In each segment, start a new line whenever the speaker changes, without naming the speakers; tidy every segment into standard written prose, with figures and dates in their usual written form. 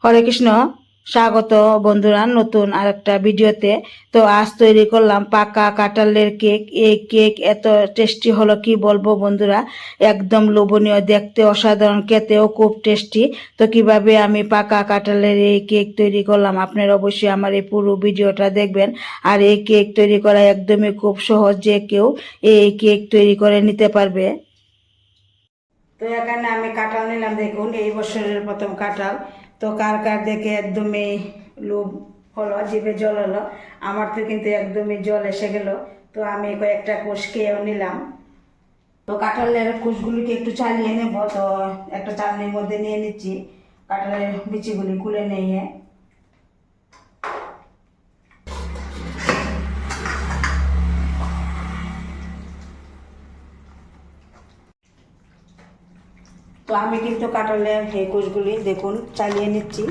হরে কৃষ্ণ, স্বাগত বন্ধুরা নতুন আরেকটা ভিডিওতে। তো আজ তৈরি করলাম পাকা কাঁঠালের কেক। এই কেক এত টেস্টি হলো কি বলবো বন্ধুরা, একদম লোভনীয়, দেখতে অসাধারণ, খেতেও খুব টেস্টি। তো কিভাবে আমি পাকা কাঁঠালের এই কেক তৈরি করলাম, আপনারা অবশ্যই আমার এই পুরো ভিডিওটা দেখবেন। আর এই কেক তৈরি করা একদমই খুব সহজ, যে কেউ এই কেক তৈরি করে নিতে পারবে। তো এখানে আমি কাঁঠাল নিলাম, দেখুন এই বছরের প্রথম কাঁঠাল। তো কার কার দেখে একদমই লোভ হলো, জিভে জল হলো। আমার তো কিন্তু একদমই জল এসে গেল। তো আমি কয়েকটা কোষ খেয়েও নিলাম। তো কাঁঠালের কোষগুলিকে একটু চালিয়ে নেব। তো একটা চালনির মধ্যে নিয়ে নিচ্ছি, কাঁঠালের বিচিগুলি খুলে নিয়ে। তো আমি কিন্তু কাঁঠালের এই কোষগুলি দেখুন চালিয়ে নিচ্ছি।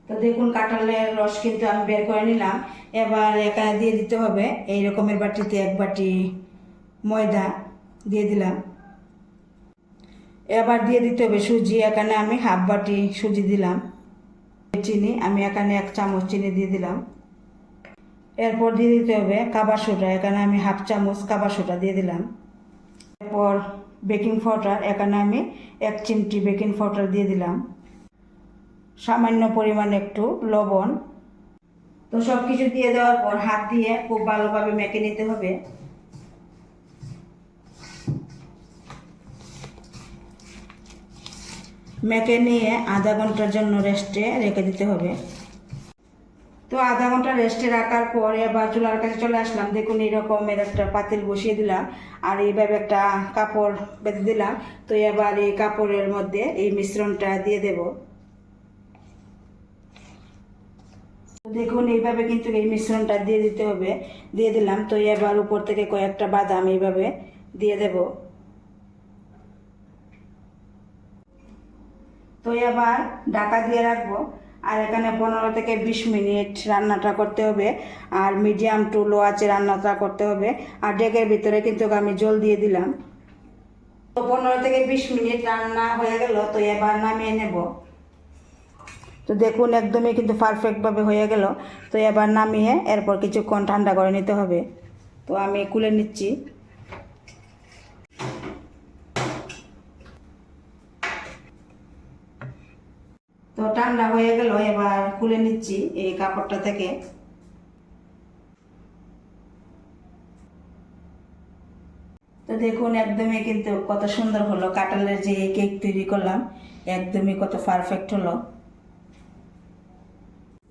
তো দেখুন কাঁঠালের রস কিন্তু আমি বের করে নিলাম। এবার এখানে দিয়ে দিতে হবে এই রকমের বাটিতে এক বাটি ময়দা দিয়ে দিলাম। এবার দিয়ে দিতে হবে সুজি, এখানে আমি হাফ বাটি সুজি দিলাম। চিনি আমি এখানে 1 চামচ চিনি দিয়ে দিলাম। এরপর দিয়ে দিতে হবে খাবার সোডা, এখানে আমি হাফ চামচ খাবার সোডা দিয়ে দিলাম। এরপর বেকিং পাউডার, এখানে আমি 1 চিমটি বেকিং পাউডার দিয়ে দিলাম। সামান্য পরিমাণে একটু লবণ। তো সব কিছু দিয়ে দেওয়ার পর হাত দিয়ে খুব ভালোভাবে মেখে নিতে হবে। মেখে নিয়ে আধা ঘন্টার জন্য রেস্টে রেখে দিতে হবে। তো আধা ঘন্টা রেস্টে রাখার পর এবার চুলার কাছে চলে আসলাম। দেখুন এরকমের একটা পাতিল বসিয়ে দিলাম, আর এইভাবে একটা কাপড় বেঁধে দিলাম। তো এবার এই কাপড়ের মধ্যে এই মিশ্রণটা দিয়ে দেব। দেখুন এইভাবে কিন্তু এই মিশ্রণটা দিয়ে দিতে হবে, দিয়ে দিলাম। তো এবার উপর থেকে কয়েকটা বাদাম এইভাবে দিয়ে দেব। তো এবার ঢাকা দিয়ে রাখবো। আর এখানে 15 থেকে 20 মিনিট রান্নাটা করতে হবে, আর মিডিয়াম টু লো আঁচে রান্নাটা করতে হবে। আর ডেকের ভিতরে কিন্তু আমি জল দিয়ে দিলাম। তো 15 থেকে 20 মিনিট রান্না হয়ে গেল। তো এবার নামিয়ে নেব। তো দেখুন একদমই কিন্তু পারফেক্টভাবে হয়ে গেল। তো এবার নামিয়ে এরপর কিছুক্ষণ ঠান্ডা করে নিতে হবে। তো আমি খুলে নিচ্ছি। তো ঠান্ডা হয়ে গেল, এবার খুলে নিচ্ছি এই কাপড়টা থেকে। তো দেখুন একদমই কিন্তু কত সুন্দর হলো, কাঁঠালের যে কেক তৈরি করলাম একদমই কত পারফেক্ট হলো।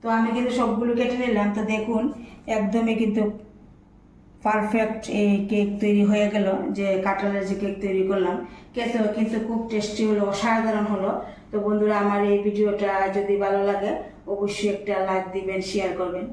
তো আমি কিন্তু সবগুলো কেটে নিলাম। তো দেখুন একদমই কিন্তু পারফেক্ট এই কেক তৈরি হয়ে গেল, যে কাঁঠালের যে কেক তৈরি করলাম। খেতেও কিন্তু খুব টেস্টি হলো, অসাধারণ হলো। তো বন্ধুরা আমার এই ভিডিওটা যদি ভালো লাগে অবশ্যই একটা লাইক দিবেন, শেয়ার করবেন।